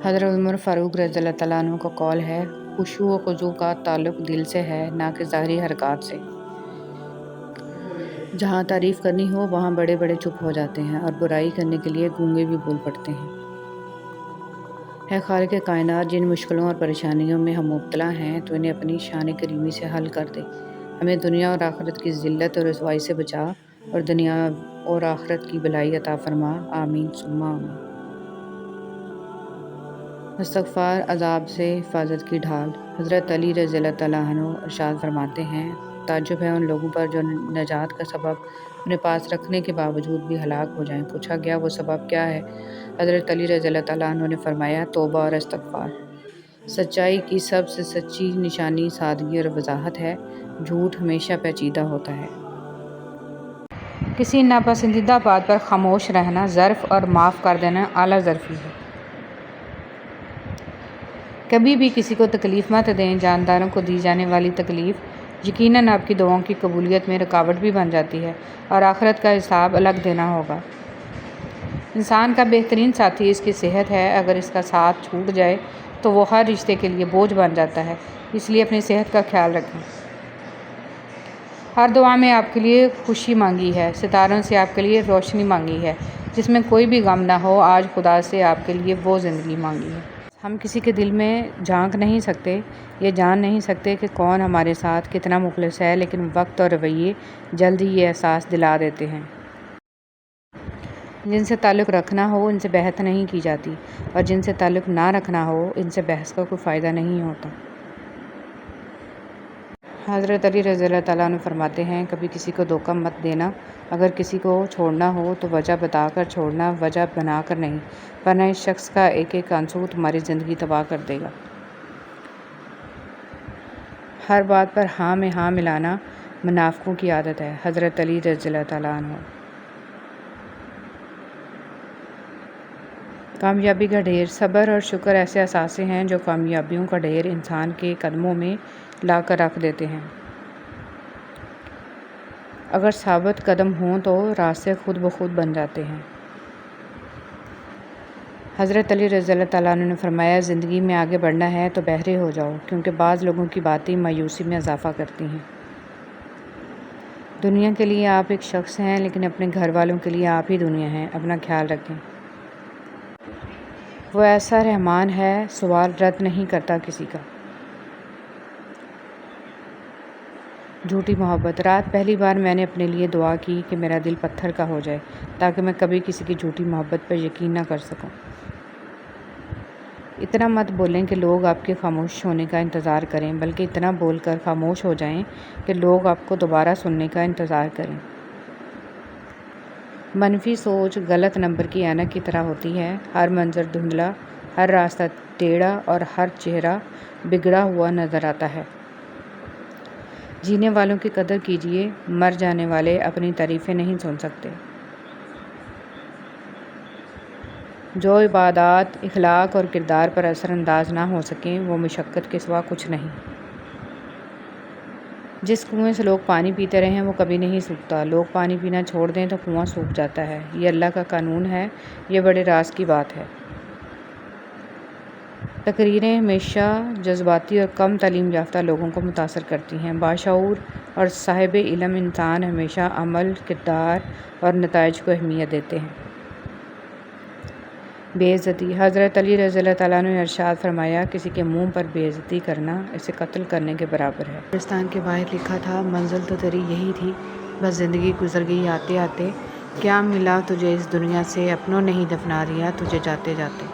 حضرت عمر فاروق رضی اللہ تعالیٰ عنہ کا قول ہے، خشوع و خضوع کا تعلق دل سے ہے، نہ کہ ظاہری حرکات سے۔ جہاں تعریف کرنی ہو وہاں بڑے بڑے چپ ہو جاتے ہیں اور برائی کرنے کے لیے گونگے بھی بول پڑتے ہیں۔ اے خالق کائنات، جن مشکلوں اور پریشانیوں میں ہم مبتلا ہیں تو انہیں اپنی شان کریمی سے حل کر دے۔ ہمیں دنیا اور آخرت کی ذلت اور رسوائی سے بچا اور دنیا اور آخرت کی بھلائی عطا فرما۔ آمین ثم آمین۔ استغفار عذاب سے حفاظت کی ڈھال۔ حضرت علی رضی اللہ تعالیٰ عنہ ارشاد فرماتے ہیں، تعجب ہے ان لوگوں پر جو نجات کا سبب اپنے پاس رکھنے کے باوجود بھی ہلاک ہو جائیں۔ پوچھا گیا وہ سبب کیا ہے؟ حضرت علی رضی اللہ تعالیٰ عنہ نے فرمایا، توبہ اور استغفار۔ سچائی کی سب سے سچی نشانی سادگی اور وضاحت ہے۔ جھوٹ ہمیشہ پیچیدہ ہوتا ہے۔ کسی ناپسندیدہ بات پر خاموش رہنا ظرف اور معاف کر دینا اعلیٰ ظرفی ہے۔ کبھی بھی کسی کو تکلیف مت دیں۔ جانداروں کو دی جانے والی تکلیف یقیناً آپ کی دعاؤں کی قبولیت میں رکاوٹ بھی بن جاتی ہے اور آخرت کا حساب الگ دینا ہوگا۔ انسان کا بہترین ساتھی اس کی صحت ہے۔ اگر اس کا ساتھ چھوٹ جائے تو وہ ہر رشتے کے لیے بوجھ بن جاتا ہے، اس لیے اپنی صحت کا خیال رکھیں۔ ہر دعا میں آپ کے لیے خوشی مانگی ہے، ستاروں سے آپ کے لیے روشنی مانگی ہے، جس میں کوئی بھی غم نہ ہو۔ آج خدا سے آپ کے لیے وہ زندگی مانگی ہے۔ ہم کسی کے دل میں جھانک نہیں سکتے، یہ جان نہیں سکتے کہ کون ہمارے ساتھ کتنا مخلص ہے، لیکن وقت اور رویے جلد ہی یہ احساس دلا دیتے ہیں۔ جن سے تعلق رکھنا ہو ان سے بحث نہیں کی جاتی، اور جن سے تعلق نہ رکھنا ہو ان سے بحث کا کوئی فائدہ نہیں ہوتا۔ حضرت علی رضی اللہ تعالیٰ عنہ فرماتے ہیں، کبھی کسی کو دھوکہ مت دینا۔ اگر کسی کو چھوڑنا ہو تو وجہ بتا کر چھوڑنا، وجہ بنا کر نہیں، ورنہ اس شخص کا ایک ایک آنسو تمہاری زندگی تباہ کر دے گا۔ ہر بات پر ہاں میں ہاں ملانا منافقوں کی عادت ہے۔ حضرت علی رضی اللہ تعالیٰ عنہ۔ کامیابی کا ڈھیر۔ صبر اور شکر ایسے اثاثے ہیں جو کامیابیوں کا ڈھیر انسان کے قدموں میں لا کر رکھ دیتے ہیں۔ اگر ثابت قدم ہوں تو راستے خود بخود بن جاتے ہیں۔ حضرت علی رضی اللہ تعالیٰ عنہ نے فرمایا، زندگی میں آگے بڑھنا ہے تو بہرے ہو جاؤ، کیونکہ بعض لوگوں کی باتیں مایوسی میں اضافہ کرتی ہیں۔ دنیا کے لیے آپ ایک شخص ہیں، لیکن اپنے گھر والوں کے لیے آپ ہی دنیا ہیں۔ اپنا خیال رکھیں۔ وہ ایسا رحمان ہے، سوال رد نہیں کرتا کسی کا۔ جھوٹی محبت۔ رات پہلی بار میں نے اپنے لیے دعا کی کہ میرا دل پتھر کا ہو جائے، تاکہ میں کبھی کسی کی جھوٹی محبت پر یقین نہ کر سکوں۔ اتنا مت بولیں کہ لوگ آپ کے خاموش ہونے کا انتظار کریں، بلکہ اتنا بول کر خاموش ہو جائیں کہ لوگ آپ کو دوبارہ سننے کا انتظار کریں۔ منفی سوچ غلط نمبر کی اینک کی طرح ہوتی ہے۔ ہر منظر دھندلا، ہر راستہ ٹیڑھا اور ہر چہرہ بگڑا ہوا نظر آتا ہے۔ جینے والوں کی قدر کیجیے، مر جانے والے اپنی تعریفیں نہیں سن سکتے۔ جو عبادات، اخلاق اور کردار پر اثر انداز نہ ہو سکیں وہ مشقت کے سوا کچھ نہیں۔ جس کنویں سے لوگ پانی پیتے رہیں وہ کبھی نہیں سوکھتا۔ لوگ پانی پینا چھوڑ دیں تو کنواں سوکھ جاتا ہے۔ یہ اللہ کا قانون ہے، یہ بڑے راز کی بات ہے۔ تقریریں ہمیشہ جذباتی اور کم تعلیم یافتہ لوگوں کو متاثر کرتی ہیں۔ باشعور اور صاحب علم انسان ہمیشہ عمل، کردار اور نتائج کو اہمیت دیتے ہیں۔ بے عزتی۔ حضرت علی رضی اللہ تعالیٰ عنہ نے ارشاد فرمایا، کسی کے منہ پر بے عزتی کرنا اسے قتل کرنے کے برابر ہے۔ قبرستان کے باہر لکھا تھا، منزل تو تیری یہی تھی، بس زندگی گزر گئی آتے آتے، کیا ملا تجھے اس دنیا سے، اپنوں نے ہی دفنا دیا تجھے جاتے جاتے۔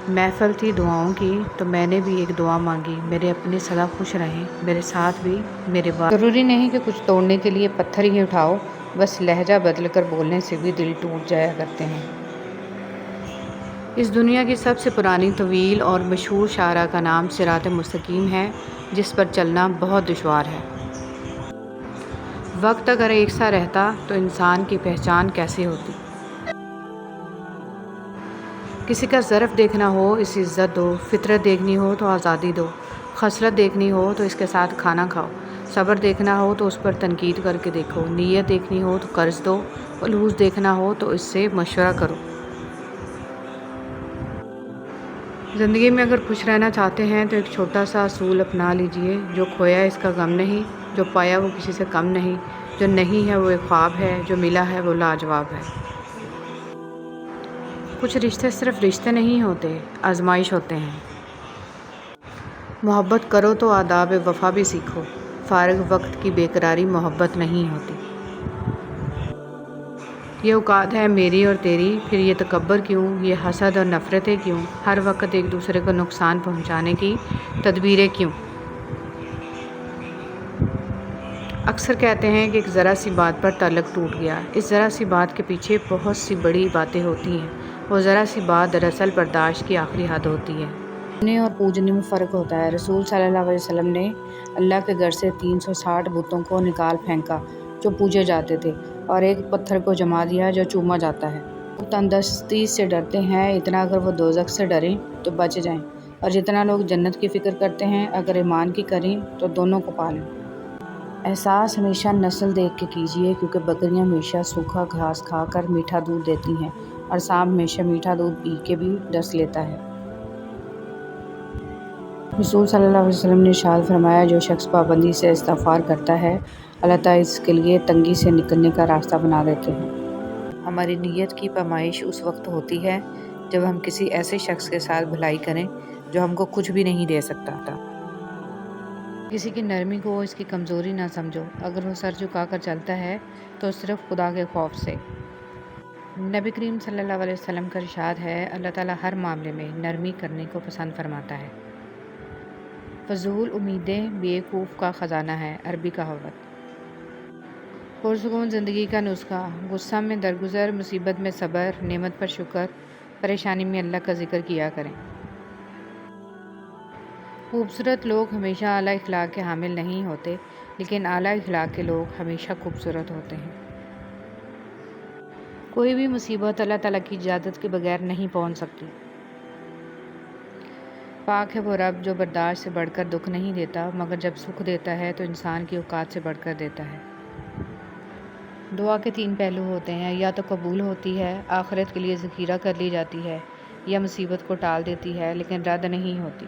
محفل تھی دعاؤں کی تو میں نے بھی ایک دعا مانگی، میرے اپنے سدا خوش رہیں، میرے ساتھ بھی میرے بعد۔ ضروری نہیں کہ کچھ توڑنے کے لیے پتھر ہی اٹھاؤ، بس لہجہ بدل کر بولنے سے بھی دل ٹوٹ جایا کرتے ہیں۔ اس دنیا کی سب سے پرانی، طویل اور مشہور شاہراہ کا نام صراط مستقیم ہے، جس پر چلنا بہت دشوار ہے۔ وقت اگر ایک سا رہتا تو انسان کی پہچان کیسے ہوتی؟ کسی کا ظرف دیکھنا ہو اسے عزت دو، فطرت دیکھنی ہو تو آزادی دو، خصلت دیکھنی ہو تو اس کے ساتھ کھانا کھاؤ، صبر دیکھنا ہو تو اس پر تنقید کر کے دیکھو، نیت دیکھنی ہو تو قرض دو، خلوص دیکھنا ہو تو اس سے مشورہ کرو۔ زندگی میں اگر خوش رہنا چاہتے ہیں تو ایک چھوٹا سا اصول اپنا لیجئے: جو کھویا اس کا غم نہیں، جو پایا وہ کسی سے کم نہیں، جو نہیں ہے وہ ایک خواب ہے، جو ملا ہے وہ لاجواب ہے۔ کچھ رشتے صرف رشتے نہیں ہوتے، آزمائش ہوتے ہیں۔ محبت کرو تو آداب وفا بھی سیکھو، فارغ وقت کی بے قراری محبت نہیں ہوتی۔ یہ اوقات ہے میری اور تیری، پھر یہ تکبر کیوں، یہ حسد اور نفرتیں کیوں، ہر وقت ایک دوسرے کو نقصان پہنچانے کی تدبیریں کیوں؟ اکثر کہتے ہیں کہ ایک ذرا سی بات پر تعلق ٹوٹ گیا۔ اس ذرا سی بات کے پیچھے بہت سی بڑی باتیں ہوتی ہیں۔ وہ ذرا سی بات دراصل برداشت کی آخری حد ہوتی ہے۔ پوجنے اور پوجنے میں فرق ہوتا ہے۔ رسول صلی اللہ علیہ وسلم نے اللہ کے گھر سے 360 بتوں کو نکال پھینکا جو پوجے جاتے تھے، اور ایک پتھر کو جما دیا جو چوما جاتا ہے۔ لوگ تندرستی سے ڈرتے ہیں، اتنا اگر وہ دوزخ سے ڈریں تو بچ جائیں، اور جتنا لوگ جنت کی فکر کرتے ہیں، اگر ایمان کی کریں تو دونوں کو پا لیں۔ احساس ہمیشہ نسل دیکھ کے کیجیے، کیونکہ بکریاں ہمیشہ سوکھا گھاس کھا کر میٹھا دودھ دیتی ہیں، اور سانپ ہمیشہ میٹھا دودھ پی کے بھی ڈس لیتا ہے۔ رسول صلی اللہ علیہ وسلم نے ارشاد فرمایا: جو شخص پابندی سے استغفار کرتا ہے، اللہ تعالیٰ اس کے لیے تنگی سے نکلنے کا راستہ بنا دیتے ہیں۔ ہماری نیت کی پیمائش اس وقت ہوتی ہے جب ہم کسی ایسے شخص کے ساتھ بھلائی کریں جو ہم کو کچھ بھی نہیں دے سکتا۔ کسی کی نرمی کو اس کی کمزوری نہ سمجھو، اگر وہ سر جھکا کر چلتا ہے تو صرف خدا کے خوف سے۔ نبی کریم صلی اللہ علیہ وسلم کا ارشاد ہے: اللہ تعالیٰ ہر معاملے میں نرمی کرنے کو پسند فرماتا ہے۔ فضول امیدیں بیوقوف کا خزانہ ہے، عربی کہاوت۔ پرسکون زندگی کا نسخہ: غصہ میں درگزر، مصیبت میں صبر، نعمت پر شکر، پریشانی میں اللہ کا ذکر کیا کریں۔ خوبصورت لوگ ہمیشہ اعلیٰ اخلاق کے حامل نہیں ہوتے، لیکن اعلیٰ اخلاق کے لوگ ہمیشہ خوبصورت ہوتے ہیں۔ کوئی بھی مصیبت اللہ تعالیٰ کی اجازت کے بغیر نہیں پہنچ سکتی۔ پاک ہے وہ رب جو برداشت سے بڑھ کر دکھ نہیں دیتا، مگر جب سکھ دیتا ہے تو انسان کی اوقات سے بڑھ کر دیتا ہے۔ دعا کے 3 پہلو ہوتے ہیں: یا تو قبول ہوتی ہے، آخرت کے لیے ذخیرہ کر لی جاتی ہے، یا مصیبت کو ٹال دیتی ہے لیکن رد نہیں ہوتی۔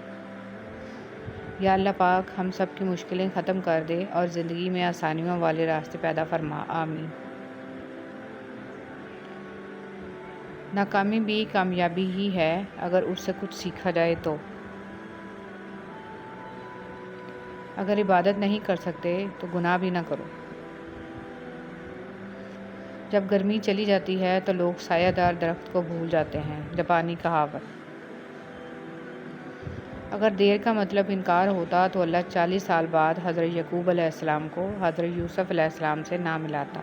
یا اللہ پاک ہم سب کی مشکلیں ختم کر دے اور زندگی میں آسانیوں والے راستے پیدا فرما، آمین۔ ناکامی بھی کامیابی ہی ہے اگر اس سے کچھ سیکھا جائے تو۔ اگر عبادت نہیں کر سکتے تو گناہ بھی نہ کرو۔ جب گرمی چلی جاتی ہے تو لوگ سایہ دار درخت کو بھول جاتے ہیں، جاپانی کہاوت۔ اگر دیر کا مطلب انکار ہوتا تو اللہ 40 سال بعد حضرت یعقوب علیہ السلام کو حضرت یوسف علیہ السلام سے نہ ملاتا۔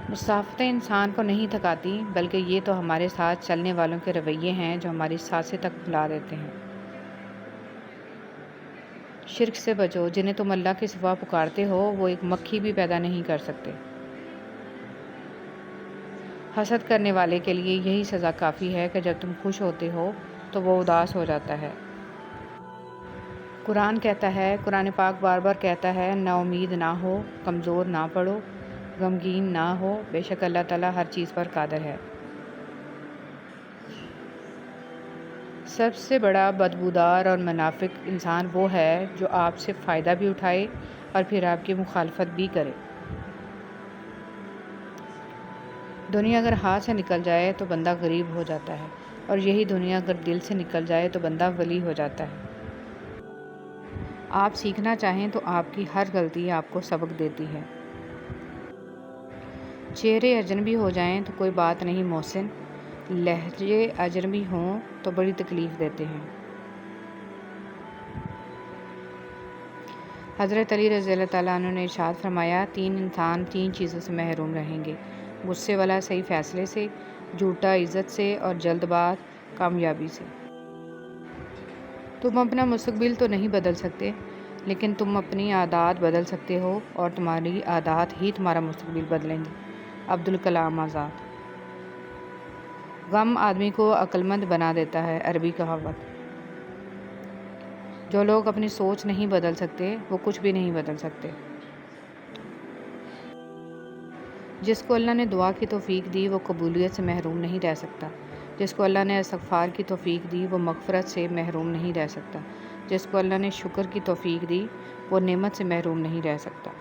مسافتیں انسان کو نہیں تھکاتی، بلکہ یہ تو ہمارے ساتھ چلنے والوں کے رویے ہیں جو ہماری سانسیں تک بھلا دیتے ہیں۔ شرک سے بچو، جنہیں تم اللہ کے سوا پکارتے ہو وہ ایک مکھی بھی پیدا نہیں کر سکتے۔ حسد کرنے والے کے لیے یہی سزا کافی ہے کہ جب تم خوش ہوتے ہو تو وہ اداس ہو جاتا ہے۔ قرآن پاک بار بار کہتا ہے: نا امید نہ ہو، کمزور نہ پڑو، غمگین نہ ہو، بے شک اللہ تعالیٰ ہر چیز پر قادر ہے۔ سب سے بڑا بدبودار اور منافق انسان وہ ہے جو آپ سے فائدہ بھی اٹھائے اور پھر آپ کی مخالفت بھی کرے۔ دنیا اگر ہاتھ سے نکل جائے تو بندہ غریب ہو جاتا ہے، اور یہی دنیا اگر دل سے نکل جائے تو بندہ ولی ہو جاتا ہے۔ آپ سیکھنا چاہیں تو آپ کی ہر غلطی آپ کو سبق دیتی ہے۔ چہرے اجنبی ہو جائیں تو کوئی بات نہیں محسن، لہجے اجنبی ہوں تو بڑی تکلیف دیتے ہیں۔ حضرت علی رضی اللہ تعالیٰ عنہ نے ارشاد فرمایا: 3 انسان 3 چیزوں سے محروم رہیں گے: غصے والا صحیح فیصلے سے، جھوٹا عزت سے، اور جلد باز کامیابی سے۔ تم اپنا مستقبل تو نہیں بدل سکتے، لیکن تم اپنی عادات بدل سکتے ہو، اور تمہاری عادات ہی تمہارا مستقبل بدلیں گی۔ عبدالکلام آزاد۔ غم آدمی کو عقل مند بنا دیتا ہے، عربی کہاوت۔ جو لوگ اپنی سوچ نہیں بدل سکتے وہ کچھ بھی نہیں بدل سکتے۔ جس کو اللہ نے دعا کی توفیق دی وہ قبولیت سے محروم نہیں رہ سکتا۔ جس کو اللہ نے استغفار کی توفیق دی وہ مغفرت سے محروم نہیں رہ سکتا، جس کو اللہ نے شکر کی توفیق دی وہ نعمت سے محروم نہیں رہ سکتا۔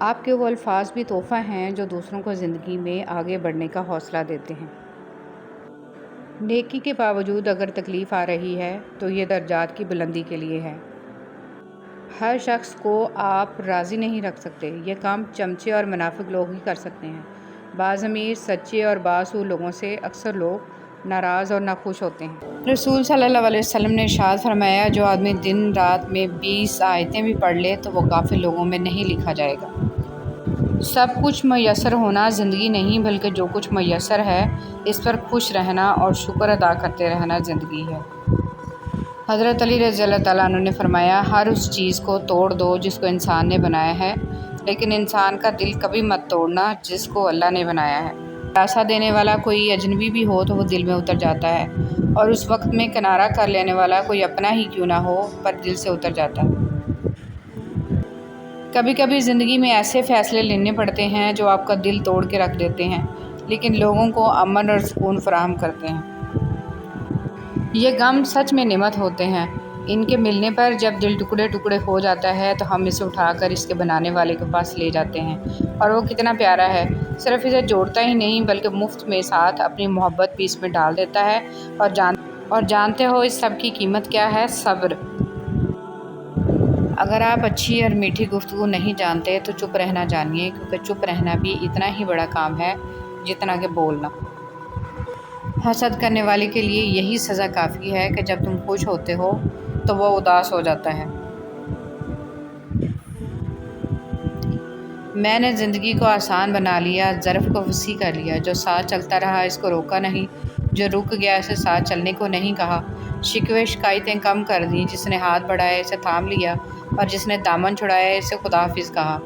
آپ کے وہ الفاظ بھی تحفہ ہیں جو دوسروں کو زندگی میں آگے بڑھنے کا حوصلہ دیتے ہیں۔ نیکی کے باوجود اگر تکلیف آ رہی ہے تو یہ درجات کی بلندی کے لیے ہے۔ ہر شخص کو آپ راضی نہیں رکھ سکتے، یہ کام چمچے اور منافق لوگ ہی کر سکتے ہیں۔ بعض امیر، سچے اور بااصول لوگوں سے اکثر لوگ ناراض اور ناخوش ہوتے ہیں۔ رسول صلی اللہ علیہ وسلم نے ارشاد فرمایا، جو آدمی دن رات میں 20 آیتیں بھی پڑھ لے تو وہ غافل لوگوں میں نہیں لکھا جائے گا۔ سب کچھ میسر ہونا زندگی نہیں بلکہ جو کچھ میسر ہے اس پر خوش رہنا اور شکر ادا کرتے رہنا زندگی ہے۔ حضرت علی رضی اللہ تعالیٰ عنہ نے فرمایا، ہر اس چیز کو توڑ دو جس کو انسان نے بنایا ہے، لیکن انسان کا دل کبھی مت توڑنا جس کو اللہ نے بنایا ہے۔ دلاسا دینے والا کوئی اجنبی بھی ہو تو وہ دل میں اتر جاتا ہے، اور اس وقت میں کنارہ کر لینے والا کوئی اپنا ہی کیوں نہ ہو پر دل سے اتر جاتا ہے۔ کبھی کبھی زندگی میں ایسے فیصلے لینے پڑتے ہیں جو آپ کا دل توڑ کے رکھ دیتے ہیں لیکن لوگوں کو امن اور سکون فراہم کرتے ہیں۔ یہ غم سچ میں نعمت ہوتے ہیں، ان کے ملنے پر جب دل ٹکڑے ٹکڑے ہو جاتا ہے تو ہم اسے اٹھا کر اس کے بنانے والے کے پاس لے جاتے ہیں، اور وہ کتنا پیارا ہے، صرف اسے جوڑتا ہی نہیں بلکہ مفت میں ساتھ اپنی محبت بھی اس میں ڈال دیتا ہے۔ اور جانتے ہو اس سب کی قیمت کیا ہے؟ صبر۔ اگر آپ اچھی اور میٹھی گفتگو نہیں جانتے تو چپ رہنا جانیے، کیونکہ چپ رہنا بھی اتنا ہی بڑا کام ہے جتنا کہ بولنا۔ حسد کرنے والے کے لیے یہی سزا کافی ہے کہ جب تم خوش ہوتے ہو تو وہ اداس ہو جاتا ہے۔ میں نے زندگی کو آسان بنا لیا، ظرف کو وسیع کر لیا، جو ساتھ چلتا رہا اس کو روکا نہیں، جو رک گیا اسے ساتھ چلنے کو نہیں کہا، شکوے شکایتیں کم کر دیں، جس نے ہاتھ بڑھایا اسے تھام لیا اور جس نے دامن چھڑایا اسے خدا حافظ کہا۔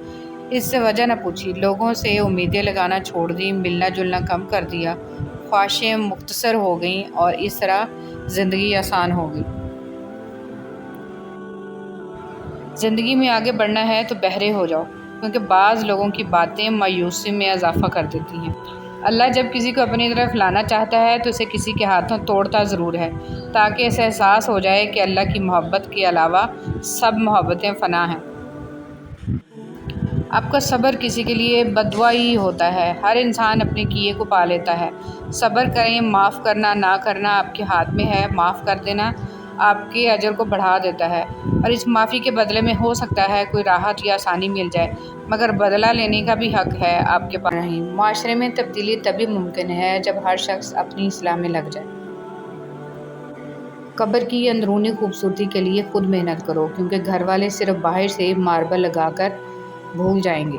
اس سے وجہ نہ پوچھی، لوگوں سے امیدیں لگانا چھوڑ دی، ملنا جلنا کم کر دیا، خواہشیں مختصر ہو گئیں اور اس طرح زندگی آسان ہو گئی۔ زندگی میں آگے بڑھنا ہے تو بہرے ہو جاؤ، کیونکہ بعض لوگوں کی باتیں مایوسی میں اضافہ کر دیتی ہیں۔ اللہ جب کسی کو اپنی طرف لانا چاہتا ہے تو اسے کسی کے ہاتھوں توڑتا ضرور ہے، تاکہ اسے احساس ہو جائے کہ اللہ کی محبت کے علاوہ سب محبتیں فنا ہیں۔ آپ کا صبر کسی کے لیے بددعا ہی ہوتا ہے، ہر انسان اپنے کیے کو پا لیتا ہے۔ صبر کریں، معاف کرنا نہ کرنا آپ کے ہاتھ میں ہے، معاف کر دینا آپ کے اجر کو بڑھا دیتا ہے، اور اس معافی کے بدلے میں ہو سکتا ہے کوئی راحت یا آسانی مل جائے، مگر بدلہ لینے کا بھی حق ہے آپ کے پاس نہیں۔ معاشرے میں تبدیلی تبھی ممکن ہے جب ہر شخص اپنی اصلاح میں لگ جائے۔ قبر کی اندرونی خوبصورتی کے لیے خود محنت کرو، کیونکہ گھر والے صرف باہر سے ماربل لگا کر بھول جائیں گے۔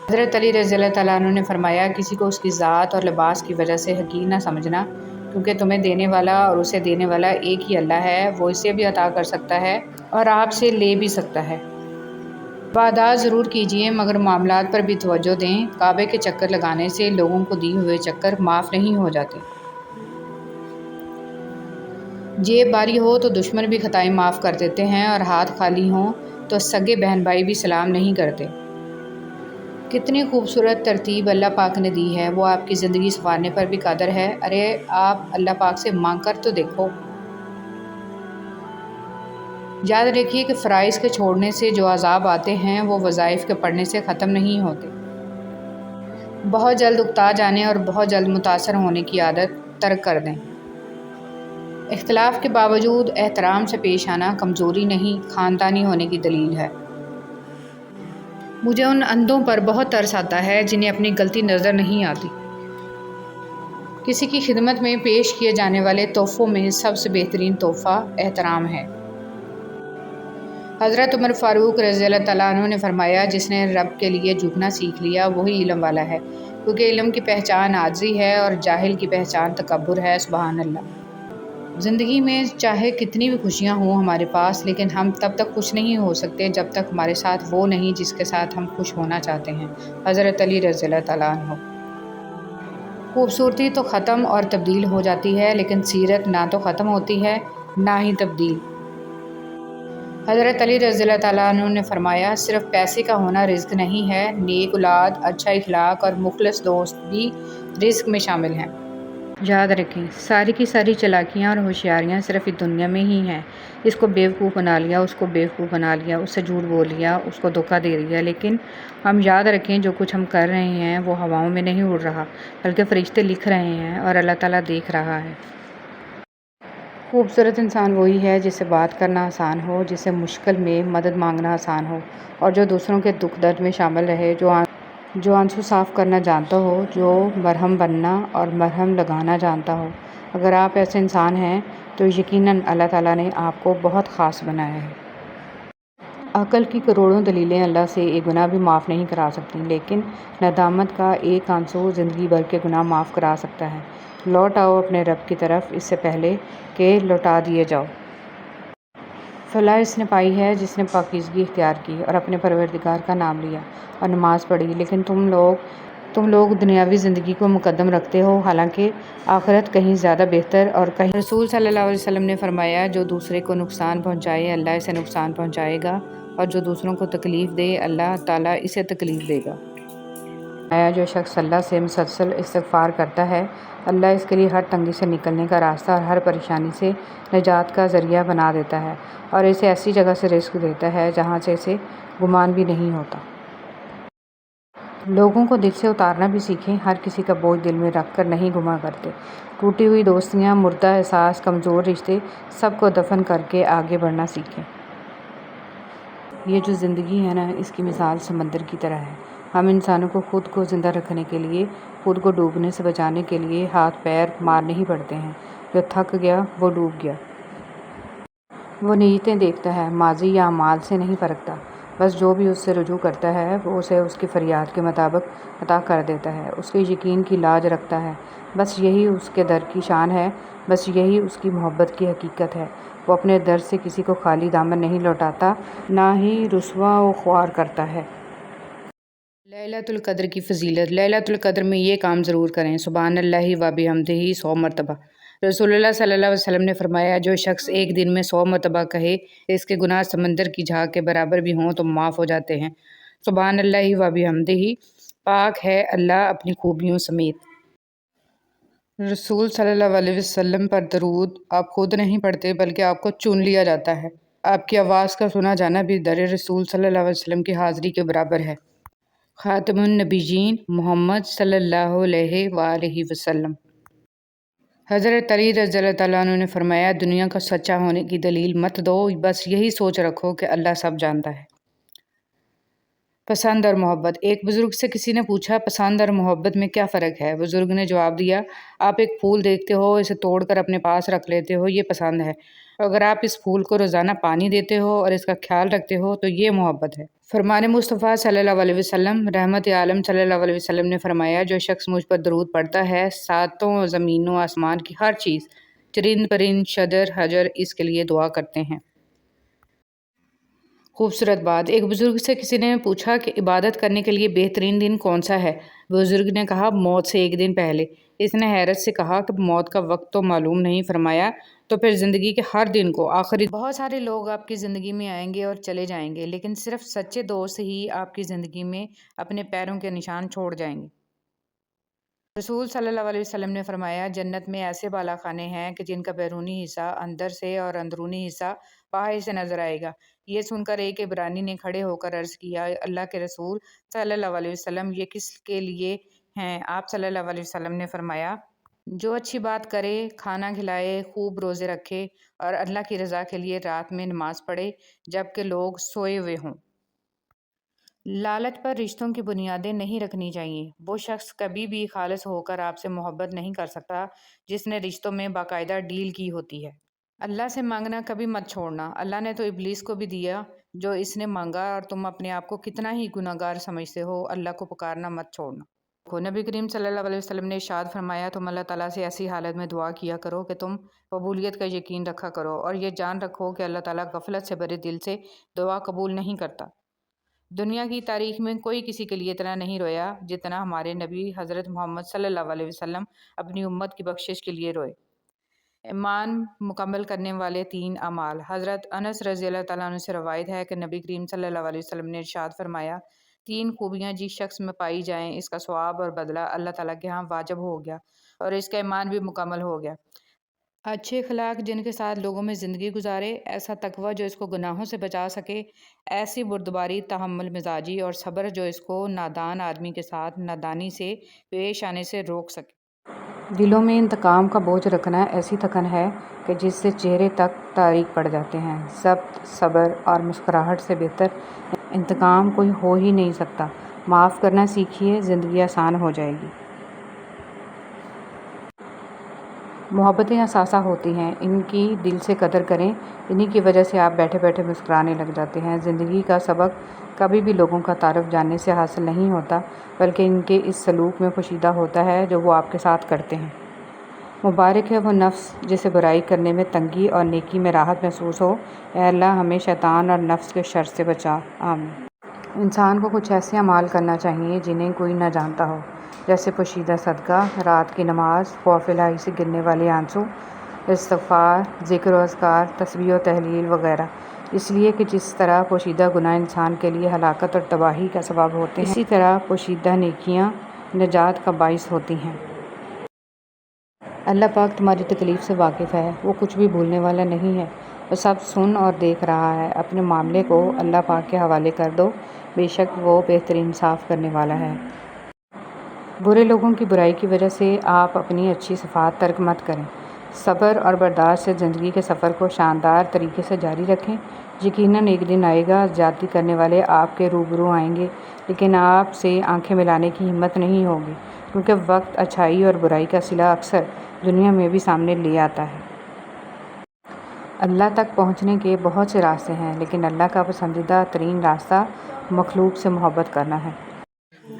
حضرت علی رضی اللہ تعالیٰ عنہ نے فرمایا، کسی کو اس کی ذات اور لباس کی وجہ سے حقیر نہ سمجھنا، کیونکہ تمہیں دینے والا اور اسے دینے والا ایک ہی اللہ ہے، وہ اسے بھی عطا کر سکتا ہے اور آپ سے لے بھی سکتا ہے۔ عبادات ضرور کیجیے مگر معاملات پر بھی توجہ دیں، کعبے کے چکر لگانے سے لوگوں کو دیے ہوئے چکر معاف نہیں ہو جاتے۔ جیب باری ہو تو دشمن بھی خطائیں معاف کر دیتے ہیں، اور ہاتھ خالی ہوں تو سگے بہن بھائی بھی سلام نہیں کرتے۔ کتنی خوبصورت ترتیب اللہ پاک نے دی ہے، وہ آپ کی زندگی سنوارنے پر بھی قادر ہے۔ ارے آپ اللہ پاک سے مانگ کر تو دیکھو۔ یاد رکھیے کہ فرائض کے چھوڑنے سے جو عذاب آتے ہیں وہ وظائف کے پڑھنے سے ختم نہیں ہوتے۔ بہت جلد اکتا جانے اور بہت جلد متاثر ہونے کی عادت ترک کر دیں۔ اختلاف کے باوجود احترام سے پیش آنا کمزوری نہیں، خاندانی ہونے کی دلیل ہے۔ مجھے ان اندھوں پر بہت ترس آتا ہے جنہیں اپنی غلطی نظر نہیں آتی۔ کسی کی خدمت میں پیش کیے جانے والے تحفوں میں سب سے بہترین تحفہ احترام ہے۔ حضرت عمر فاروق رضی اللہ تعالیٰ عنہ نے فرمایا، جس نے رب کے لیے جھکنا سیکھ لیا وہی علم والا ہے، کیونکہ علم کی پہچان عاجزی ہے اور جاہل کی پہچان تکبر ہے۔ سبحان اللہ۔ زندگی میں چاہے کتنی بھی خوشیاں ہوں ہمارے پاس، لیکن ہم تب تک خوش نہیں ہو سکتے جب تک ہمارے ساتھ وہ نہیں جس کے ساتھ ہم خوش ہونا چاہتے ہیں۔ حضرت علی رضی اللہ تعالیٰ عنہ۔ خوبصورتی تو ختم اور تبدیل ہو جاتی ہے، لیکن سیرت نہ تو ختم ہوتی ہے نہ ہی تبدیل۔ حضرت علی رضی اللہ تعالیٰ عنہ نے فرمایا، صرف پیسے کا ہونا رزق نہیں ہے، نیک اولاد، اچھا اخلاق اور مخلص دوست بھی رزق میں شامل ہیں۔ یاد رکھیں ساری کی ساری چالاکیاں اور ہوشیاریاں صرف اس دنیا میں ہی ہیں۔ اس کو بیوقوف بنا لیا، اس کو بیوقوف بنا لیا، اس سے جھوٹ بول لیا، اس کو دھوکہ دے دیا، لیکن ہم یاد رکھیں جو کچھ ہم کر رہے ہیں وہ ہواؤں میں نہیں اڑ رہا، بلکہ فرشتے لکھ رہے ہیں اور اللہ تعالیٰ دیکھ رہا ہے۔ خوبصورت انسان وہی ہے جسے بات کرنا آسان ہو، جسے مشکل میں مدد مانگنا آسان ہو، اور جو دوسروں کے دکھ درد میں شامل رہے، جو آنسو صاف کرنا جانتا ہو، جو مرہم بننا اور مرہم لگانا جانتا ہو۔ اگر آپ ایسے انسان ہیں تو یقیناً اللہ تعالیٰ نے آپ کو بہت خاص بنایا ہے۔ عقل کی کروڑوں دلیلیں اللہ سے ایک گناہ بھی معاف نہیں کرا سکتی، لیکن ندامت کا ایک آنسو زندگی بھر کے گناہ معاف کرا سکتا ہے۔ لوٹ آؤ اپنے رب کی طرف اس سے پہلے کہ لوٹا دیے جاؤ۔ فلاح اس نے پائی ہے جس نے پاکیزگی اختیار کی اور اپنے پروردگار کا نام لیا اور نماز پڑھی، لیکن تم لوگ دنیاوی زندگی کو مقدم رکھتے ہو، حالانکہ آخرت کہیں زیادہ بہتر اور کہیں۔ رسول صلی اللہ علیہ وسلم نے فرمایا جو دوسرے کو نقصان پہنچائے اللہ اسے نقصان پہنچائے گا، اور جو دوسروں کو تکلیف دے اللہ تعالیٰ اسے تکلیف دے گا۔ جو شخص اللہ سے مسلسل استغفار کرتا ہے اللہ اس کے لیے ہر تنگی سے نکلنے کا راستہ اور ہر پریشانی سے نجات کا ذریعہ بنا دیتا ہے، اور اسے ایسی جگہ سے رزق دیتا ہے جہاں سے اسے گمان بھی نہیں ہوتا۔ لوگوں کو دل سے اتارنا بھی سیکھیں، ہر کسی کا بوجھ دل میں رکھ کر نہیں گما کرتے۔ ٹوٹی ہوئی دوستیاں، مردہ احساس، کمزور رشتے، سب کو دفن کر کے آگے بڑھنا سیکھیں۔ یہ جو زندگی ہے نا، اس کی مثال سمندر کی طرح ہے۔ ہم انسانوں کو خود کو زندہ رکھنے کے لیے، خود کو ڈوبنے سے بچانے کے لیے ہاتھ پیر مارنے ہی پڑتے ہیں۔ جو تھک گیا وہ ڈوب گیا۔ وہ نیتیں دیکھتا ہے، ماضی یا اعمال سے نہیں پرکھتا، بس جو بھی اس سے رجوع کرتا ہے وہ اسے اس کی فریاد کے مطابق عطا کر دیتا ہے۔ اس کے یقین کی لاج رکھتا ہے، بس یہی اس کے در کی شان ہے، بس یہی اس کی محبت کی حقیقت ہے۔ وہ اپنے در سے کسی کو خالی دامن نہیں لوٹاتا، نہ ہی رسوا و خوار کرتا ہے۔ لیلۃ القدر کی فضیلت۔ لیلۃ القدر میں یہ کام ضرور کریں: سبحان اللہ و بحمدہ 100 مرتبہ۔ رسول اللہ صلی اللہ علیہ وسلم نے فرمایا جو شخص ایک دن میں 100 مرتبہ کہے کہ اس کے گناہ سمندر کی جھاگ کے برابر بھی ہوں تو معاف ہو جاتے ہیں۔ سبحان اللہ و بحمدہ، پاک ہے اللہ اپنی خوبیوں سمیت۔ رسول صلی اللہ علیہ وسلم پر درود آپ خود نہیں پڑھتے بلکہ آپ کو چن لیا جاتا ہے۔ آپ کی آواز کا سنا جانا بھی در رسول صلی اللہ علیہ وسلم کی حاضری کے برابر ہے۔ خاتم النبیین محمد صلی اللہ علیہ وآلہ وسلم۔ حضرت علی رضی اللہ تعالیٰ عنہ نے فرمایا دنیا کا سچا ہونے کی دلیل مت دو، بس یہی سوچ رکھو کہ اللہ سب جانتا ہے۔ پسند اور محبت۔ ایک بزرگ سے کسی نے پوچھا پسند اور محبت میں کیا فرق ہے؟ بزرگ نے جواب دیا آپ ایک پھول دیکھتے ہو، اسے توڑ کر اپنے پاس رکھ لیتے ہو، یہ پسند ہے۔ اگر آپ اس پھول کو روزانہ پانی دیتے ہو اور اس کا خیال رکھتے ہو تو یہ محبت ہے۔ فرمان مصطفیٰ صلی اللہ علیہ وسلم، رحمت عالم صلی اللہ علیہ وسلم نے فرمایا جو شخص مجھ پر درود پڑھتا ہے ساتوں زمین و آسمان کی ہر چیز، چرند پرند شجر حجر اس کے لیے دعا کرتے ہیں۔ خوبصورت بات۔ ایک بزرگ سے کسی نے پوچھا کہ عبادت کرنے کے لیے بہترین دن کون سا ہے؟ بزرگ نے کہا موت سے ایک دن پہلے۔ اس نے حیرت سے کہا کہ موت کا وقت تو معلوم نہیں، فرمایا تو پھر زندگی کے ہر دن کو آخری۔ بہت سارے لوگ آپ کی زندگی میں آئیں گے اور چلے جائیں گے، لیکن صرف سچے دوست ہی آپ کی زندگی میں اپنے پیروں کے نشان چھوڑ جائیں گے۔ رسول صلی اللہ علیہ وسلم نے فرمایا جنت میں ایسے بالا خانے ہیں کہ جن کا بیرونی حصہ اندر سے اور اندرونی حصہ باہر سے نظر آئے گا۔ یہ سن کر ایک عبرانی نے کھڑے ہو کر عرض کیا اللہ کے رسول صلی اللہ علیہ وسلم یہ کس کے لیے ہیں؟ آپ صلی اللہ علیہ وسلم نے فرمایا جو اچھی بات کرے، کھانا کھلائے، خوب روزے رکھے اور اللہ کی رضا کے لیے رات میں نماز پڑھے جبکہ لوگ سوئے ہوئے ہوں۔ لالچ پر رشتوں کی بنیادیں نہیں رکھنی چاہیے۔ وہ شخص کبھی بھی خالص ہو کر آپ سے محبت نہیں کر سکتا جس نے رشتوں میں باقاعدہ ڈیل کی ہوتی ہے۔ اللہ سے مانگنا کبھی مت چھوڑنا۔ اللہ نے تو ابلیس کو بھی دیا جو اس نے مانگا، اور تم اپنے آپ کو کتنا ہی گناہگار سمجھتے ہو، اللہ کو پکارنا مت چھوڑنا۔ نبی کریم صلی اللہ علیہ وسلم نے ارشاد فرمایا تم اللہ تعالیٰ سے ایسی حالت میں دعا کیا کرو کہ تم قبولیت کا یقین رکھا کرو، اور یہ جان رکھو کہ اللہ تعالیٰ غفلت سے بھرے دل سے دعا قبول نہیں کرتا۔ دنیا کی تاریخ میں کوئی کسی کے لیے اتنا نہیں رویا جتنا ہمارے نبی حضرت محمد صلی اللہ علیہ وسلم اپنی امت کی بخشش کے لیے روئے۔ ایمان مکمل کرنے والے 3 اعمال۔ حضرت انس رضی اللہ تعالیٰ عنہ سے روایت ہے کہ نبی کریم صلی اللہ علیہ وسلم نے ارشاد فرمایا 3 خوبیاں جس شخص میں پائی جائیں اس کا ثواب اور بدلہ اللہ تعالیٰ کے ہاں واجب ہو گیا، اور اس کا ایمان بھی مکمل ہو گیا۔ اچھے اخلاق جن کے ساتھ لوگوں میں زندگی گزارے، ایسا تقوی جو اس کو گناہوں سے بچا سکے، ایسی بردباری، تحمل مزاجی اور صبر جو اس کو نادان آدمی کے ساتھ نادانی سے پیش آنے سے روک سکے۔ دلوں میں انتقام کا بوجھ رکھنا ایسی تھکن ہے کہ جس سے چہرے تک تاریک پڑ جاتے ہیں۔ ضبط، صبر اور مسکراہٹ سے بہتر انتقام کوئی ہو ہی نہیں سکتا۔ معاف کرنا سیکھیے، زندگی آسان ہو جائے گی۔ محبتیں حساسہ ہوتی ہیں، ان کی دل سے قدر کریں، انہی کی وجہ سے آپ بیٹھے بیٹھے مسکرانے لگ جاتے ہیں۔ زندگی کا سبق کبھی بھی لوگوں کا تعارف جاننے سے حاصل نہیں ہوتا، بلکہ ان کے اس سلوک میں پوشیدہ ہوتا ہے جو وہ آپ کے ساتھ کرتے ہیں۔ مبارک ہے وہ نفس جسے برائی کرنے میں تنگی اور نیکی میں راحت محسوس ہو۔ اے اللہ ہمیں شیطان اور نفس کے شر سے بچا، آمین۔ انسان کو کچھ ایسے اعمال کرنا چاہیے جنہیں کوئی نہ جانتا ہو، جیسے پوشیدہ صدقہ، رات کی نماز، خوف الہی سے گرنے والے آنسو، استغفار، ذکر و اذکار، تسبیح و تحلیل وغیرہ، اس لیے کہ جس طرح پوشیدہ گناہ انسان کے لیے ہلاکت اور تباہی کا سبب ہوتے ہیں، اسی طرح پوشیدہ نیکیاں نجات کا باعث ہوتی ہیں۔ اللہ پاک تمہاری تکلیف سے واقف ہے، وہ کچھ بھی بھولنے والا نہیں ہے، وہ سب سن اور دیکھ رہا ہے۔ اپنے معاملے کو اللہ پاک کے حوالے کر دو، بے شک وہ بہترین انصاف کرنے والا ہے۔ برے لوگوں کی برائی کی وجہ سے آپ اپنی اچھی صفات ترک مت کریں۔ صبر اور برداشت سے زندگی کے سفر کو شاندار طریقے سے جاری رکھیں۔ یقیناً ایک دن آئے گا، زیادتی کرنے والے آپ کے روبرو آئیں گے، لیکن آپ سے آنکھیں ملانے کی ہمت نہیں ہوگی، کیونکہ وقت اچھائی اور برائی کا صلہ اکثر دنیا میں بھی سامنے لے آتا ہے۔ اللہ تک پہنچنے کے بہت سے راستے ہیں، لیکن اللہ کا پسندیدہ ترین راستہ مخلوق سے محبت کرنا ہے۔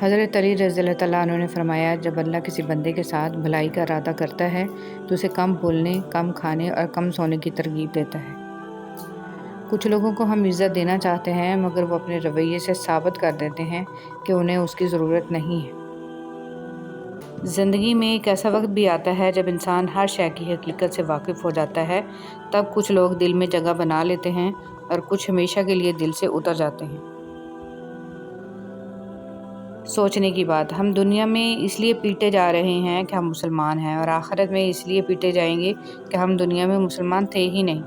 حضرت علی رضی اللہ تعالیٰ عنہ نے فرمایا، جب اللہ کسی بندے کے ساتھ بھلائی کا ارادہ کرتا ہے تو اسے کم بولنے، کم کھانے اور کم سونے کی ترغیب دیتا ہے۔ کچھ لوگوں کو ہم عزت دینا چاہتے ہیں، مگر وہ اپنے رویے سے ثابت کر دیتے ہیں کہ انہیں اس کی ضرورت نہیں ہے۔ زندگی میں ایک ایسا وقت بھی آتا ہے جب انسان ہر شے کی حقیقت سے واقف ہو جاتا ہے، تب کچھ لوگ دل میں جگہ بنا لیتے ہیں اور کچھ ہمیشہ کے لیے دل سے اتر جاتے ہیں۔ سوچنے کی بات، ہم دنیا میں اس لیے پیٹے جا رہے ہیں کہ ہم مسلمان ہیں، اور آخرت میں اس لیے پیٹے جائیں گے کہ ہم دنیا میں مسلمان تھے ہی نہیں۔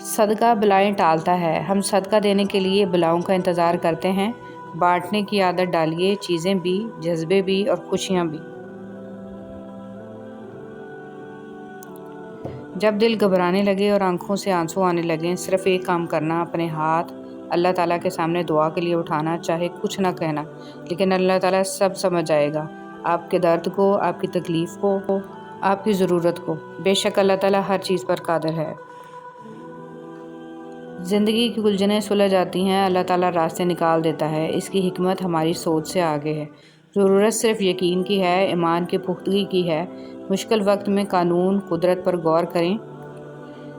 صدقہ بلائیں ٹالتا ہے، ہم صدقہ دینے کے لیے بلاؤں کا انتظار کرتے ہیں۔ بانٹنے کی عادت ڈالیے، چیزیں بھی، جذبے بھی اور خوشیاں بھی۔ جب دل گھبرانے لگے اور آنکھوں سے آنسو آنے لگیں، صرف ایک کام کرنا، اپنے ہاتھ اللہ تعالیٰ کے سامنے دعا کے لیے اٹھانا، چاہے کچھ نہ کہنا، لیکن اللہ تعالیٰ سب سمجھ جائے گا، آپ کے درد کو، آپ کی تکلیف کو، آپ کی ضرورت کو۔ بے شک اللہ تعالیٰ ہر چیز پر قادر ہے۔ زندگی کی الجھنیں سلجھ جاتی ہیں، اللہ تعالیٰ راستے نکال دیتا ہے، اس کی حکمت ہماری سوچ سے آگے ہے۔ ضرورت صرف یقین کی ہے، ایمان کی پختگی کی ہے۔ مشکل وقت میں قانون قدرت پر غور کریں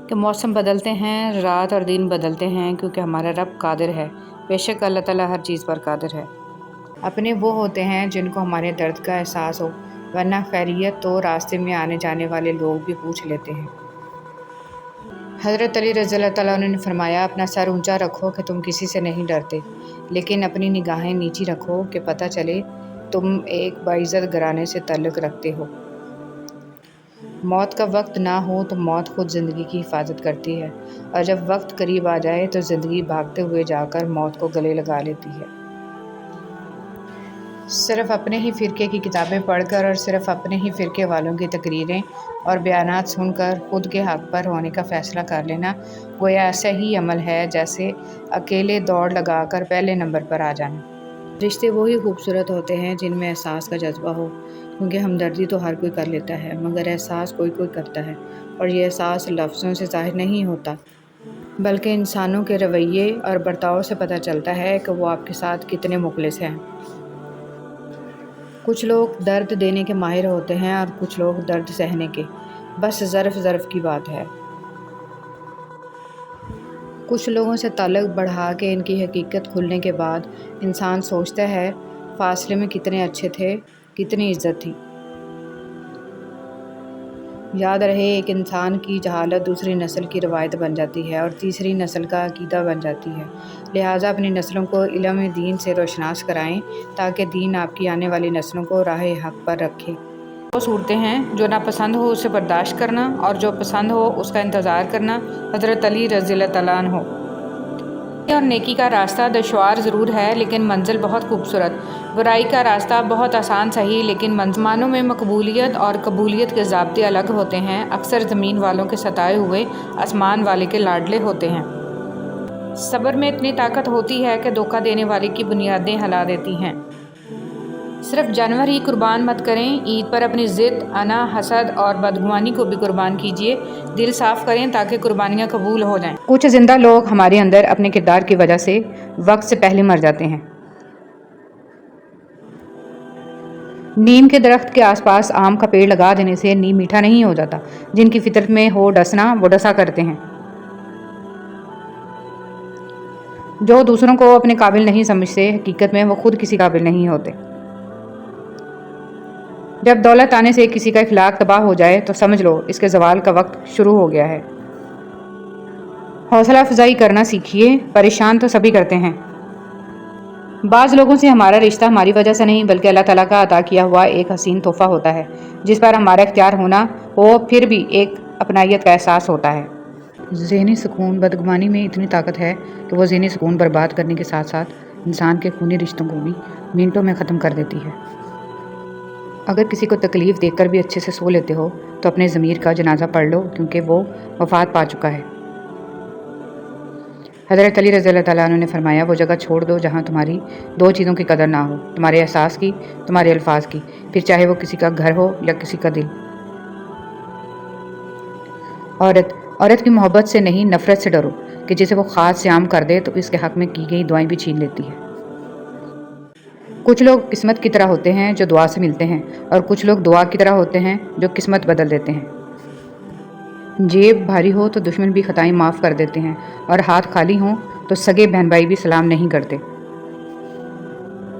کہ موسم بدلتے ہیں، رات اور دن بدلتے ہیں، کیونکہ ہمارا رب قادر ہے۔ بے شک اللہ تعالیٰ ہر چیز پر قادر ہے۔ اپنے وہ ہوتے ہیں جن کو ہمارے درد کا احساس ہو، ورنہ خیریت تو راستے میں آنے جانے والے لوگ بھی پوچھ لیتے ہیں۔ حضرت علی رضی اللہ تعالیٰ عنہ نے فرمایا، اپنا سر اونچا رکھو کہ تم کسی سے نہیں ڈرتے، لیکن اپنی نگاہیں نیچی رکھو کہ پتہ چلے تم ایک باعزت گھرانے سے تعلق رکھتے ہو۔ موت کا وقت نہ ہو تو موت خود زندگی کی حفاظت کرتی ہے، اور جب وقت قریب آ جائے تو زندگی بھاگتے ہوئے جا کر موت کو گلے لگا لیتی ہے۔ صرف اپنے ہی فرقے کی کتابیں پڑھ کر اور صرف اپنے ہی فرقے والوں کی تقریریں اور بیانات سن کر خود کے حق پر ہونے کا فیصلہ کر لینا گویا ایسا ہی عمل ہے جیسے اکیلے دوڑ لگا کر پہلے نمبر پر آ جانا۔ رشتے وہی خوبصورت ہوتے ہیں جن میں احساس کا جذبہ ہو، کیونکہ ہمدردی تو ہر کوئی کر لیتا ہے، مگر احساس کوئی کوئی کرتا ہے، اور یہ احساس لفظوں سے ظاہر نہیں ہوتا، بلکہ انسانوں کے رویے اور برتاؤ سے پتہ چلتا ہے کہ وہ آپ کے ساتھ کتنے مخلص ہیں۔ کچھ لوگ درد دینے کے ماہر ہوتے ہیں اور کچھ لوگ درد سہنے کے، بس ظرف کی بات ہے۔ کچھ لوگوں سے تعلق بڑھا کے ان کی حقیقت کھلنے کے بعد انسان سوچتا ہے، فاصلے میں کتنے اچھے تھے، کتنی عزت تھی۔ یاد رہے، ایک انسان کی جہالت دوسری نسل کی روایت بن جاتی ہے اور تیسری نسل کا عقیدہ بن جاتی ہے۔ لہٰذا اپنی نسلوں کو علم دین سے روشناس کرائیں تاکہ دین آپ کی آنے والی نسلوں کو راہ حق پر رکھے۔ دو صورتیں ہیں، جو ناپسند ہو اسے برداشت کرنا اور جو پسند ہو اس کا انتظار کرنا۔ حضرت علی رضی اللہ تعالیٰ عنہ۔ اور نیکی کا راستہ دشوار ضرور ہے لیکن منزل بہت خوبصورت۔ برائی کا راستہ بہت آسان صحیح لیکن آسمانوں میں مقبولیت اور قبولیت کے ضابطے الگ ہوتے ہیں۔ اکثر زمین والوں کے ستائے ہوئے آسمان والے کے لاڈلے ہوتے ہیں۔ صبر میں اتنی طاقت ہوتی ہے کہ دھوکہ دینے والے کی بنیادیں ہلا دیتی ہیں۔ صرف جانور ہی قربان مت کریں، عید پر اپنی ضد، انا، حسد اور بدگمانی کو بھی قربان کیجیے۔ دل صاف کریں تاکہ قربانیاں قبول ہو جائیں۔ کچھ زندہ لوگ ہمارے اندر اپنے کردار کی وجہ سے وقت سے پہلے مر جاتے ہیں۔ نیم کے درخت کے آس پاس آم کا پیڑ لگا دینے سے نیم میٹھا نہیں ہو جاتا۔ جن کی فطرت میں ہو ڈسنا وہ ڈسا کرتے ہیں۔ جو دوسروں کو اپنے قابل نہیں سمجھتے حقیقت میں وہ خود کسی قابل نہیں ہوتے۔ جب دولت آنے سے کسی کا اخلاق تباہ ہو جائے تو سمجھ لو اس کے زوال کا وقت شروع ہو گیا ہے۔ حوصلہ افزائی کرنا سیکھیے، پریشان تو سبھی کرتے ہیں۔ بعض لوگوں سے ہمارا رشتہ ہماری وجہ سے نہیں بلکہ اللہ تعالیٰ کا عطا کیا ہوا ایک حسین تحفہ ہوتا ہے جس پر ہمارا اختیار ہونا ہو، پھر بھی ایک اپنائیت کا احساس ہوتا ہے۔ ذہنی سکون۔ بدگمانی میں اتنی طاقت ہے کہ وہ ذہنی سکون برباد کرنے کے ساتھ ساتھ انسان کے خونی رشتوں کو بھی منٹوں میں ختم کر دیتی ہے۔ اگر کسی کو تکلیف دیکھ کر بھی اچھے سے سو لیتے ہو تو اپنے ضمیر کا جنازہ پڑھ لو کیونکہ وہ وفات پا چکا ہے۔ حضرت علی رضی اللہ تعالیٰ عنہ نے فرمایا، وہ جگہ چھوڑ دو جہاں تمہاری دو چیزوں کی قدر نہ ہو، تمہارے احساس کی، تمہارے الفاظ کی، پھر چاہے وہ کسی کا گھر ہو یا کسی کا دل۔ عورت کی محبت سے نہیں نفرت سے ڈرو کہ جسے وہ خاص سے عام کر دے تو اس کے حق میں کی گئی دعائیں بھی چھین لیتی ہے۔ کچھ لوگ قسمت کی طرح ہوتے ہیں جو دعا سے ملتے ہیں اور کچھ لوگ دعا کی طرح ہوتے ہیں جو قسمت بدل دیتے ہیں۔ جیب بھاری ہو تو دشمن بھی خطائیں معاف کر دیتے ہیں اور ہاتھ خالی ہوں تو سگے بہن بھائی بھی سلام نہیں کرتے۔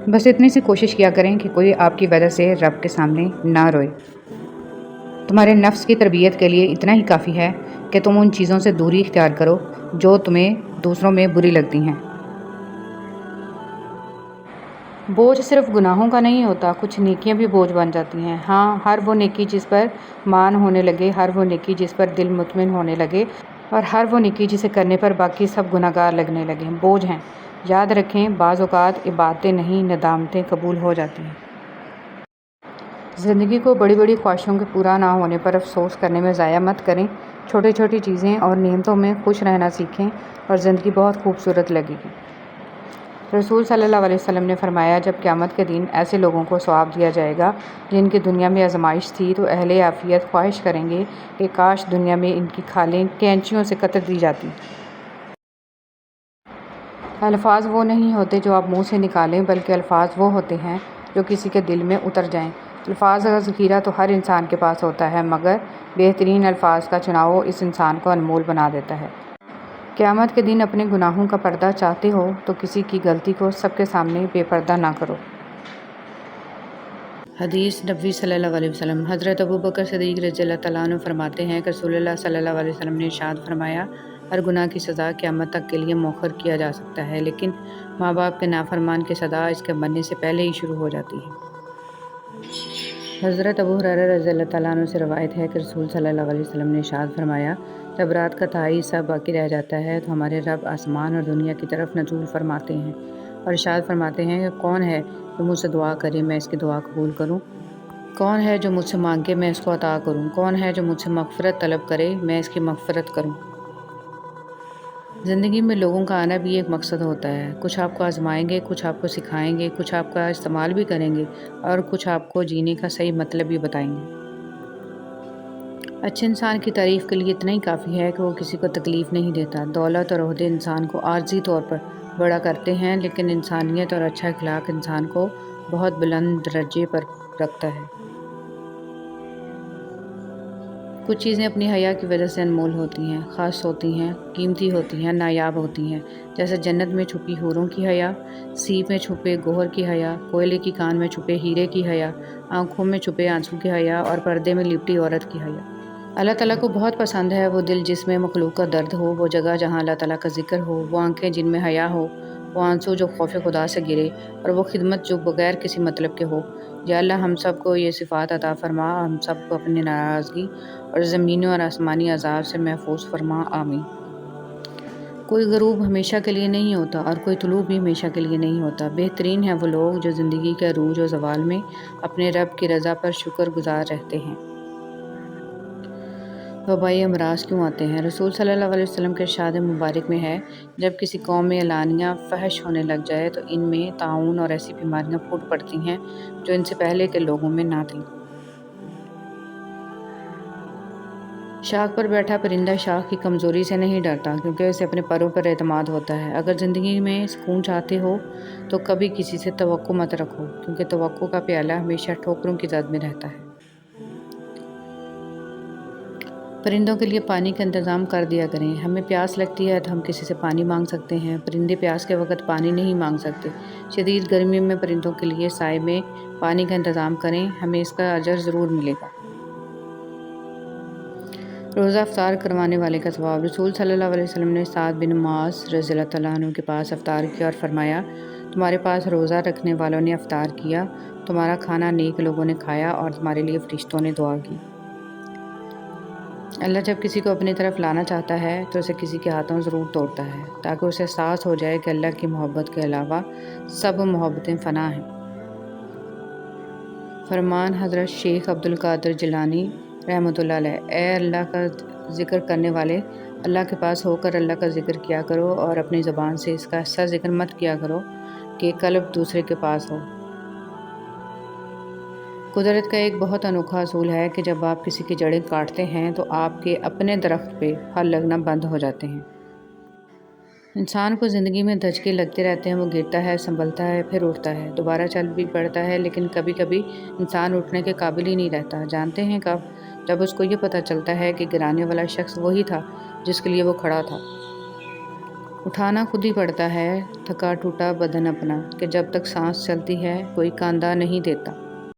بس اتنی سی کوشش کیا کریں کہ کوئی آپ کی وجہ سے رب کے سامنے نہ روئے۔ تمہارے نفس کی تربیت کے لیے اتنا ہی کافی ہے کہ تم ان چیزوں سے دوری اختیار کرو جو تمہیں دوسروں میں بری لگتی ہیں۔ بوجھ صرف گناہوں کا نہیں ہوتا، کچھ نیکیاں بھی بوجھ بن جاتی ہیں۔ ہاں، ہر وہ نیکی جس پر مان ہونے لگے، ہر وہ نیکی جس پر دل مطمئن ہونے لگے اور ہر وہ نیکی جسے کرنے پر باقی سب گناہگار لگنے لگے، بوجھ ہیں۔ یاد رکھیں، بعض اوقات عبادتیں نہیں ندامتیں قبول ہو جاتی ہیں۔ زندگی کو بڑی بڑی خواہشوں کے پورا نہ ہونے پر افسوس کرنے میں ضائع مت کریں۔ چھوٹی چھوٹی چیزیں اور نعمتوں میں خوش رہنا سیکھیں اور زندگی بہت خوبصورت لگے گی۔ رسول صلی اللہ علیہ وسلم نے فرمایا، جب قیامت کے دن ایسے لوگوں کو ثواب دیا جائے گا جن کی دنیا میں آزمائش تھی تو اہل عافیت خواہش کریں گے کہ کاش دنیا میں ان کی کھالیں کینچیوں سے کتر دی جاتی۔ الفاظ وہ نہیں ہوتے جو آپ منہ سے نکالیں بلکہ الفاظ وہ ہوتے ہیں جو کسی کے دل میں اتر جائیں۔ الفاظ کا ذخیرہ تو ہر انسان کے پاس ہوتا ہے مگر بہترین الفاظ کا چناؤ اس انسان کو انمول بنا دیتا ہے۔ قیامت کے دن اپنے گناہوں کا پردہ چاہتے ہو تو کسی کی غلطی کو سب کے سامنے بے پردہ نہ کرو۔ حدیث نبوی صلی اللہ علیہ وسلم۔ حضرت ابوبکر صدیق رضی اللہ تعالیٰ عنہ فرماتے ہیں کہ رسول اللہ صلی اللہ علیہ وسلم نے ارشاد فرمایا، ہر گناہ کی سزا قیامت تک کے لیے مؤخر کیا جا سکتا ہے لیکن ماں باپ کے نافرمان کی سزا اس کے مرنے سے پہلے ہی شروع ہو جاتی ہے۔ حضرت ابو ہریرہ رضی اللہ تعالیٰ عنہ سے روایت ہے کہ رسول صلی اللہ علیہ وسلم نے ارشاد فرمایا، جب رات کا تہائی حصہ باقی رہ جاتا ہے تو ہمارے رب آسمان اور دنیا کی طرف نزول فرماتے ہیں اور ارشاد فرماتے ہیں کہ کون ہے جو مجھ سے دعا کرے میں اس کی دعا قبول کروں، کون ہے جو مجھ سے مانگے میں اس کو عطا کروں، کون ہے جو مجھ سے مغفرت طلب کرے میں اس کی مغفرت کروں۔ زندگی میں لوگوں کا آنا بھی ایک مقصد ہوتا ہے، کچھ آپ کو آزمائیں گے، کچھ آپ کو سکھائیں گے، کچھ آپ کا استعمال بھی کریں گے اور کچھ آپ کو جینے کا صحیح مطلب بھی بتائیں گے۔ اچھے انسان کی تعریف کے لیے اتنا ہی کافی ہے کہ وہ کسی کو تکلیف نہیں دیتا۔ دولت اور عہدے انسان کو عارضی طور پر بڑا کرتے ہیں لیکن انسانیت اور اچھا اخلاق انسان کو بہت بلند درجے پر رکھتا ہے۔ کچھ چیزیں اپنی حیا کی وجہ سے انمول ہوتی ہیں، خاص ہوتی ہیں، قیمتی ہوتی ہیں، نایاب ہوتی ہیں، جیسے جنت میں چھپی حوروں کی حیا، سیپ میں چھپے گوہر کی حیا، کوئلے کی کان میں چھپے ہیرے کی حیا، آنکھوں میں چھپے آنسو کی حیا اور پردے میں لپٹی عورت کی حیا۔ اللہ تعالیٰ کو بہت پسند ہے وہ دل جس میں مخلوق کا درد ہو، وہ جگہ جہاں اللہ تعالیٰ کا ذکر ہو، وہ آنکھیں جن میں حیا ہو، وہ آنسو جو خوف خدا سے گرے، اور وہ خدمت جو بغیر کسی مطلب کے ہو۔ یا اللہ ہم سب کو یہ صفات عطا فرما، اور ہم سب کو اپنی ناراضگی اور زمینی اور آسمانی عذاب سے محفوظ فرما، آمین۔ کوئی غروب ہمیشہ کے لیے نہیں ہوتا اور کوئی طلوع بھی ہمیشہ کے لیے نہیں ہوتا۔ بہترین ہیں وہ لوگ جو زندگی کے عروج و زوال میں اپنے رب کی رضا پر شکر گزار رہتے ہیں۔ وبائی امراض کیوں آتے ہیں؟ رسول صلی اللہ علیہ وسلم کے ارشاد مبارک میں ہے، جب کسی قوم میں اعلانیہ فحش ہونے لگ جائے تو ان میں طاعون اور ایسی بیماریاں پھوٹ پڑتی ہیں جو ان سے پہلے کے لوگوں میں نہ تھیں۔ شاخ پر بیٹھا پرندہ شاخ کی کمزوری سے نہیں ڈرتا، کیونکہ اسے اپنے پروں پر اعتماد ہوتا ہے۔ اگر زندگی میں سکون چاہتے ہو تو کبھی کسی سے توقع مت رکھو، کیونکہ توقع کا پیالہ ہمیشہ ٹھوکروں کی زد میں رہتا ہے۔ پرندوں کے لیے پانی کا انتظام کر دیا کریں۔ ہمیں پیاس لگتی ہے تو ہم کسی سے پانی مانگ سکتے ہیں، پرندے پیاس کے وقت پانی نہیں مانگ سکتے۔ شدید گرمی میں پرندوں کے لیے سائے میں پانی کا انتظام کریں، ہمیں اس کا اجر ضرور ملے گا۔ روزہ افطار کروانے والے کا ثواب۔ رسول صلی اللہ علیہ وسلم نے سعد بن معاذ رضی اللہ عنہ کے پاس افطار کیا اور فرمایا، تمہارے پاس روزہ رکھنے والوں نے افطار کیا، تمہارا کھانا نیک لوگوں نے کھایا اور تمہارے لیے فرشتوں نے دعا کی۔ اللہ جب کسی کو اپنی طرف لانا چاہتا ہے تو اسے کسی کے ہاتھوں ضرور توڑتا ہے، تاکہ اسے احساس ہو جائے کہ اللہ کی محبت کے علاوہ سب محبتیں فنا ہیں۔ فرمان حضرت شیخ عبد القادر جیلانی رحمۃ اللہ علیہ: اے اللہ کا ذکر کرنے والے، اللہ کے پاس ہو کر اللہ کا ذکر کیا کرو اور اپنی زبان سے اس کا ایسا ذکر مت کیا کرو کہ قلب دوسرے کے پاس ہو۔ قدرت کا ایک بہت انوکھا اصول ہے کہ جب آپ کسی کی جڑیں کاٹتے ہیں تو آپ کے اپنے درخت پہ پھل لگنا بند ہو جاتے ہیں۔ انسان کو زندگی میں دھچکے لگتے رہتے ہیں، وہ گرتا ہے، سنبھلتا ہے، پھر اٹھتا ہے، دوبارہ چل بھی پڑتا ہے، لیکن کبھی کبھی انسان اٹھنے کے قابل ہی نہیں رہتا۔ جانتے ہیں کب؟ جب اس کو یہ پتہ چلتا ہے کہ گرانے والا شخص وہی تھا جس کے لیے وہ کھڑا تھا۔ اٹھانا خود ہی پڑتا ہے تھکا ٹوٹا بدن اپنا، کہ جب تک سانس چلتی ہے کوئی کاندھا نہیں دیتا۔